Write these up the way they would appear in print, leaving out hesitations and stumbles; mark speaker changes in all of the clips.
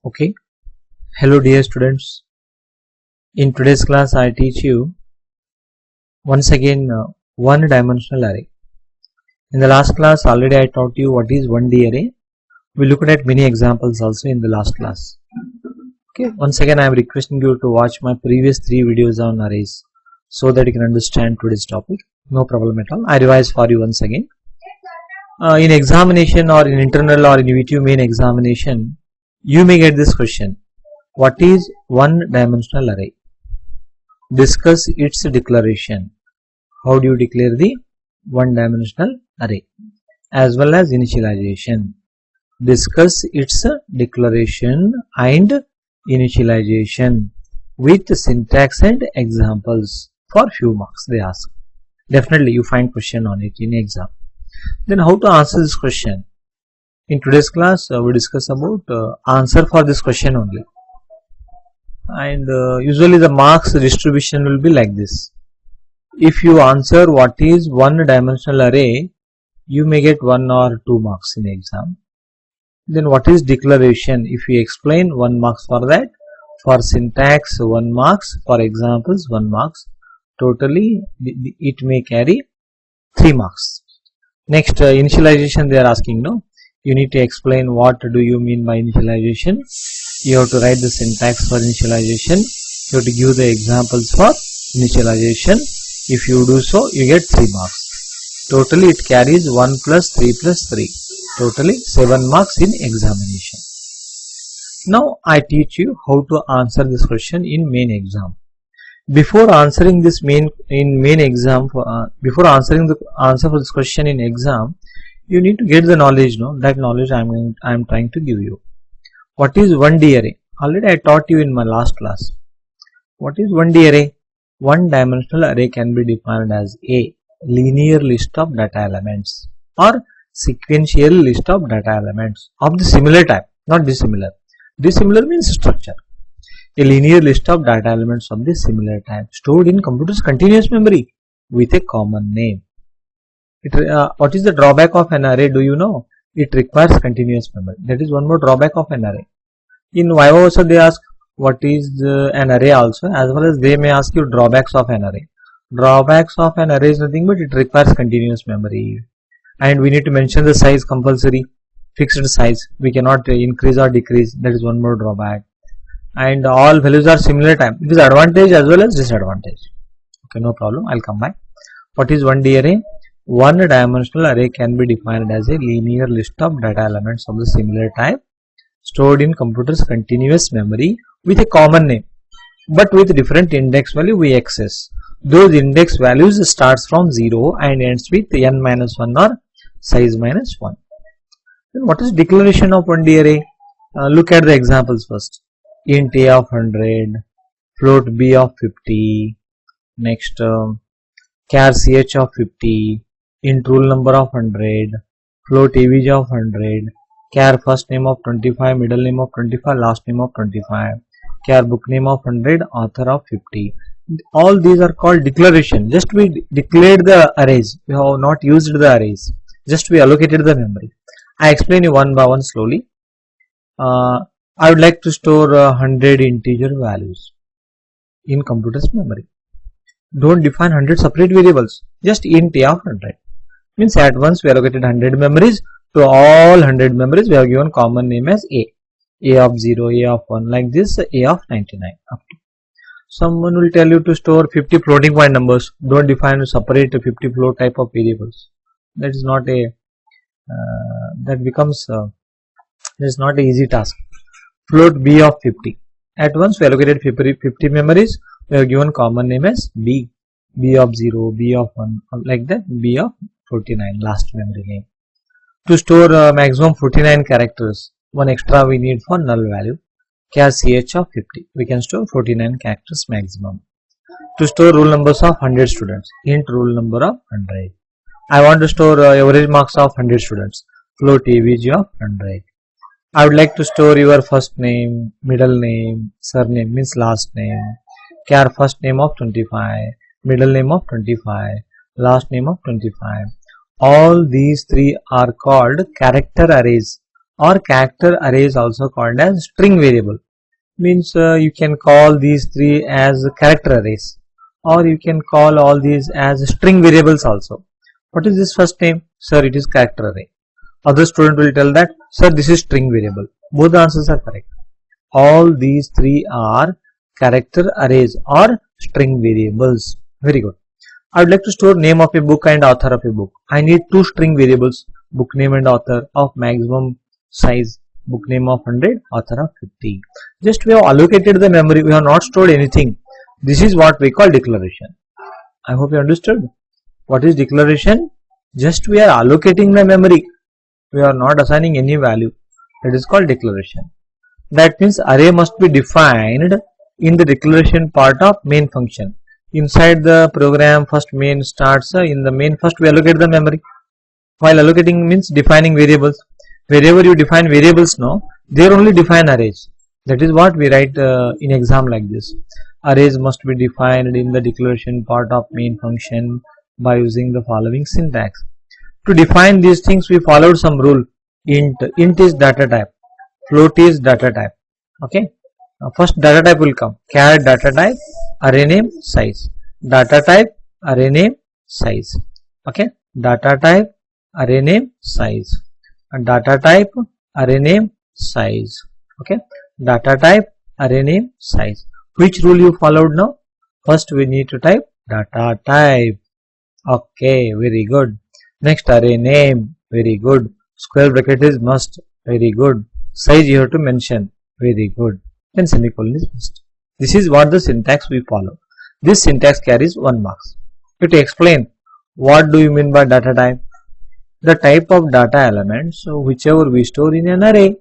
Speaker 1: Okay. Hello dear students. In today's class I teach you once again one dimensional array. In the last class already I taught you what is 1D array. We looked at many examples also in the last class. Okay. Once again I am requesting you to watch my previous 3 videos on arrays so that you can understand today's topic. No problem at all. I revise for you once again. In examination or in internal or in VTU main examination, you may get this question: what is one dimensional array? Discuss its declaration. How do you declare the one dimensional array? As well as initialization. Discuss its declaration and initialization with syntax and examples. For few marks they ask. Definitely you find question on it in exam. Then how to answer this question? In today's class we discuss about answer for this question only. And usually the marks distribution will be like this. If you answer what is one dimensional array, you may get 1 or 2 marks in exam. Then what is declaration? If you explain, 1 marks for that. For syntax 1 marks. For examples 1 marks. Totally it may carry 3 marks. Next initialization they are asking, no? You need to explain what do you mean by initialization. You have to write the syntax for initialization. You have to give the examples for initialization. If you do so, you get 3 marks. Totally it carries 1 plus 3 plus 3. Totally 7 marks in examination. Now I teach you how to answer this question in main exam. Before answering this exam, before answering the answer for this question in exam, you need to get the knowledge, no? That knowledge I am trying to give you. What is 1D array? Already I taught you in my last class. What is 1D array? One dimensional array can be defined as a linear list of data elements or sequential list of data elements of the similar type, not dissimilar. Dissimilar means structure. A linear list of data elements of the similar type stored in computer's continuous memory with a common name. What is the drawback of an array? Do you know? It requires continuous memory. That is one more drawback of an array. In Viva also they ask what is an array also, as well as they may ask you drawbacks of an array. Drawbacks of an array is nothing but it requires continuous memory. And we need to mention the size compulsory, fixed size. We cannot increase or decrease. That is one more drawback. And all values are similar time. It is advantage as well as disadvantage. Okay, no problem. I'll come back. What is 1D array? One dimensional array can be defined as a linear list of data elements of the similar type stored in computer's continuous memory with a common name, but with different index value we access. Those index values starts from 0 and ends with n minus 1 or size minus 1. Then what is declaration of 1D array? Look at the examples first. Int a of 100, float b of 50, next char ch of 50, int rule number of 100, float avg of 100, char first name of 25, middle name of 25, last name of 25, char book name of 100, author of 50. All these are called declaration. Just we declared the arrays. We have not used the arrays. Just we allocated the memory. I explain you one by one slowly. I would like to store 100 integer values in computer's memory. Don't define 100 separate variables. Just int a of 100. Means at once we allocated 100 memories. To all 100 memories we have given common name as a of 0, a of 1, like this, a of 99 up to. Someone will tell you to store 50 floating point numbers. Don't define separate 50 float type of variables. That is not a that is not an easy task. Float b of 50. At once we allocated 50 memories. We have given common name as b of 0, b of 1, like that, b of 49, last memory name. To store maximum 49 characters, one extra we need for null value, char ch of 50. We can store 49 characters maximum. To store rule numbers of 100 students, int rule number of 100. I want to store average marks of 100 students, float avg of 100. I would like to store your first name, middle name, surname means last name, char first name of 25, middle name of 25, last name of 25. All these three are called character arrays or character array is also called as string variable. Means you can call these three as character arrays, or you can call all these as string variables also. What is this first name? Sir, it is character array. Other student will tell that, sir, this is string variable. Both the answers are correct. All these three are character arrays or string variables. Very good. I would like to store name of a book and author of a book. I need two string variables, book name and author, of maximum size, book name of 100, author of 50. Just we have allocated the memory, we have not stored anything. This is what we call declaration. I hope you understood. What is declaration? Just we are allocating the memory. We are not assigning any value. It is called declaration. That means array must be defined in the declaration part of main function. Inside the program, first main starts in the main. First we allocate the memory. While allocating means defining variables. Wherever you define variables, no, there only define arrays. That is what we write in exam like this. Arrays must be defined in the declaration part of main function by using the following syntax. To define these things, we followed some rule. Int is data type, float is data type. Okay. First data type will come. Char data type, array name, size. Data type, array name, size. Okay. Data type, array name, size. And data type, array name, size. Okay. Data type, array name, size. Which rule you followed now? First we need to type data type. Okay, very good. Next array name, very good. Square bracket is must, very good. Size you have to mention, very good. Then semicolon is must. This is what the syntax we follow. This syntax carries 1 marks. To explain, what do you mean by data type? The type of data element, so whichever we store in an array,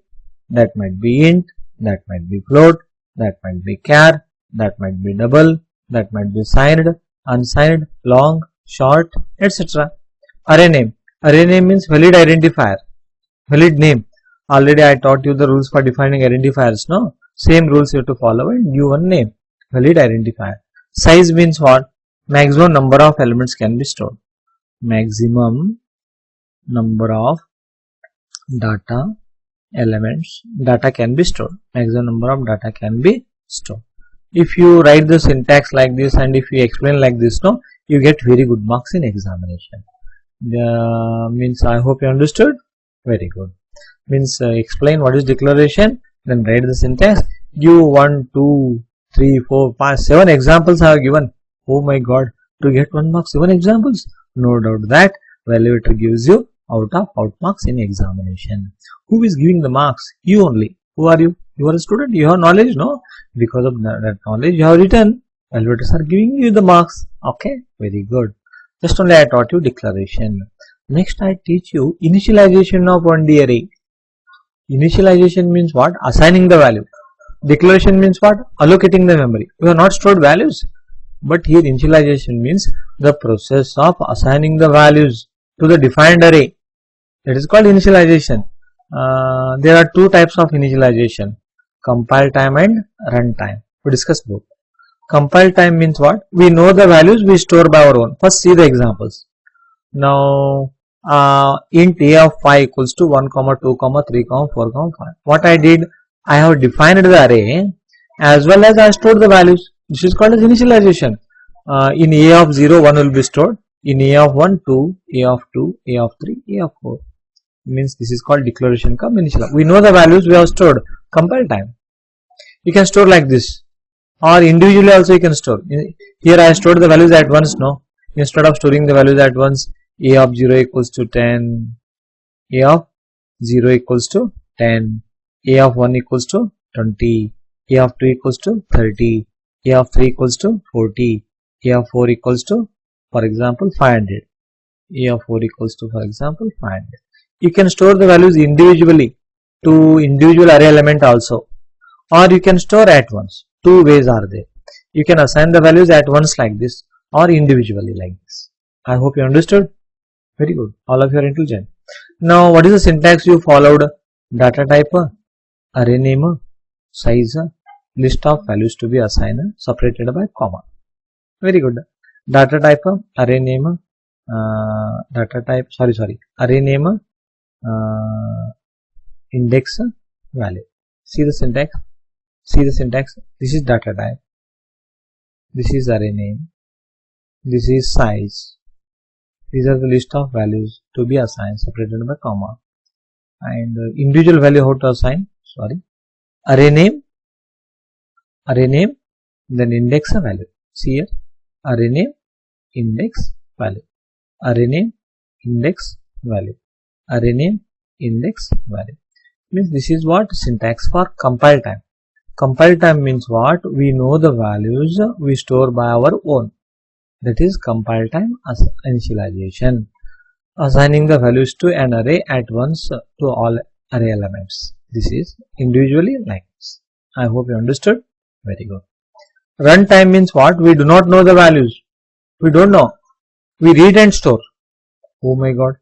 Speaker 1: that might be int, that might be float, that might be char, that might be double, that might be signed, unsigned, long, short, etc. Array name. Array name means valid identifier, valid name. Already I taught you the rules for defining identifiers, no? Same rules you have to follow and give one name, valid identifier. Size means what? Maximum number of elements can be stored. Maximum number of data elements, data can be stored. Maximum number of data can be stored. If you write the syntax like this and if you explain like this, no, you get very good marks in examination. Means I hope you understood. Very good. Means explain what is declaration, then write the syntax. Give 1, 2, 3, 4, 5, 7 examples I have given. Oh my god, to get 1 mark, 7 examples. No doubt that evaluator gives you out marks in examination. Who is giving the marks? You only. Who are you? You are a student. You have knowledge, no? Because of that knowledge you have written. Evaluators are giving you the marks. Okay, very good. Just only I taught you declaration. Next I teach you initialization of 1D array. Initialization means what? Assigning the value. Declaration means what? Allocating the memory. We have not stored values. But here initialization means the process of assigning the values to the defined array. That is called initialization. There are two types of initialization. Compile time and run time. We discuss both. Compile time means what? We know the values, we store by our own. First see the examples. Now int a of 5 equals to 1, 2, 3, 4, 5. What I did, I have defined the array as well as I stored the values. This is called as initialization. In a of 0, 1 will be stored. In a of 1, 2, a of 2, a of 3, a of 4. Means this is called declaration cum initial. We know the values we have stored. Compile time. You can store like this. Or individually also you can store. Here I stored the values at once, no? Instead of storing the values at once, a of 0 equals to 10, a of 0 equals to 10, a of 1 equals to 20, a of 2 equals to 30, a of 3 equals to 40, a of 4 equals to, for example, 500, a of 4 equals to, for example, 500. You can store the values individually to individual array element also, or you can store at once. Two ways are there. You can assign the values at once like this or individually like this. I hope you understood. Very good. All of you are intelligent. Now what is the syntax you followed? Data type, array name, size, list of values to be assigned separated by comma. Very good. Data type, array name, array name, index value. See the syntax. See the syntax. This is data type. This is array name. This is size. These are the list of values to be assigned, separated by comma. And individual value how to assign? Sorry. Array name, then index value. See here. Array name, index value. Array name, index value. Array name, index value. Means this is what syntax for compile time. Compile time means what? We know the values we store by our own. That is compile time as initialization. Assigning the values to an array at once to all array elements. This is individually like this. I hope you understood. Very good. Runtime means what? We do not know the values. We don't know. We read and store. Oh my god.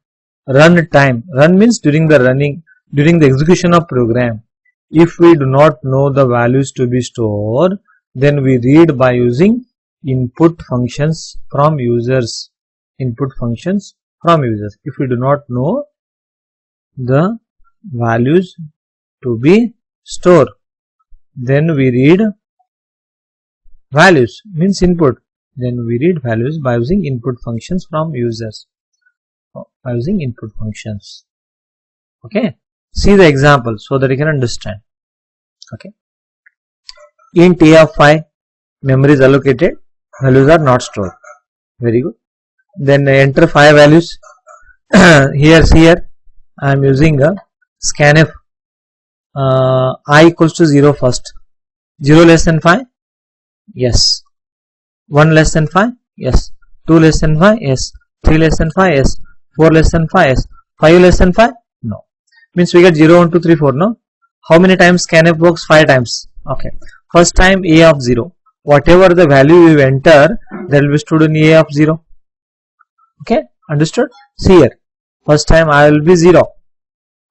Speaker 1: Run time. Run means during the execution of program. If we do not know the values to be stored, then we read by using input functions from users. Input functions from users. If we do not know the values to be stored, then we read values means input. Then we read values by using input functions from users. By using input functions. Okay. See the example so that you can understand. Okay. Int a of 5, memory is allocated, values are not stored. Very good. Then enter 5 values. Here I am using a scanf. I equals to 0 first. 0 less than 5? Yes. 1 less than 5? Yes. 2 less than 5? Yes. 3 less than 5? Yes. 4 less than 5? Yes. 5 less than 5? No. Means we get 0, 1, 2, 3, 4, no? How many times scanf works? 5 times. Okay. First time a of 0. Whatever the value you enter, that will be stored in a of 0. Okay. Understood? See here. First time I will be 0.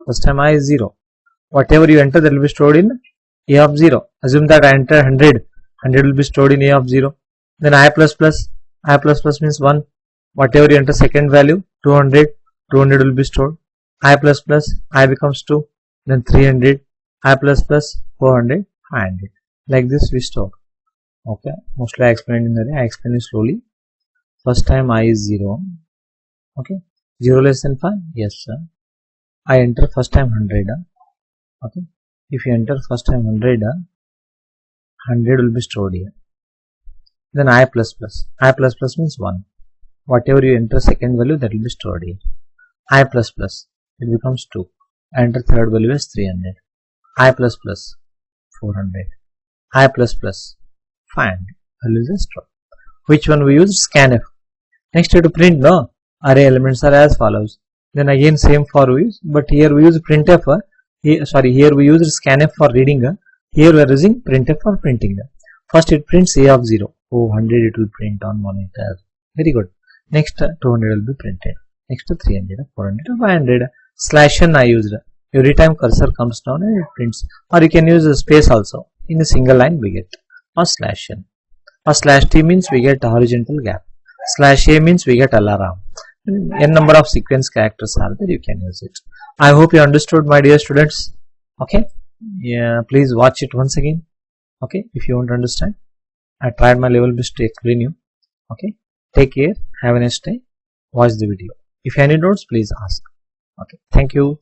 Speaker 1: First time I is 0. Whatever you enter, that will be stored in a of 0. Assume that I enter 100. 100 will be stored in a of 0. Then I plus plus. I plus plus means 1. Whatever you enter second value, 200. 200 will be stored. I plus plus. I becomes 2. Then 300. I plus plus 400. 500. Like this we store. Okay. Mostly I explained in the day. I explain it slowly. First time I is 0. Okay. 0 less than 5? Yes, sir. I enter first time 100. Okay. If you enter first time 100, 100 will be stored here. Then I plus plus. I plus plus means 1. Whatever you enter second value, that will be stored here. I plus plus. It becomes 2. I enter third value as 300. I plus plus 400. I plus plus 500. Values are stored. Which one we use? Scanf. Next, you have to print. No, array elements are as follows. Then again same for we use, but here we use printf. Here we use scanf for reading. Here we are using printf for printing. First it prints a of 0. Oh, 100 it will print on monitor. Very good. Next 200 will be printed. Next 300, 400, 500. /n I used. Every time cursor comes down and it prints. Or you can use a space also. In a single line we get. Or /n. Or /t means we get horizontal gap. /a means we get alarm. N number of sequence characters are there, you can use it. I hope you understood, my dear students. Okay. Yeah, please watch it once again. Okay. If you want to understand. I tried my level best to explain you. Okay. Take care. Have a nice day. Watch the video. If you have any notes, please ask. Okay. Thank you.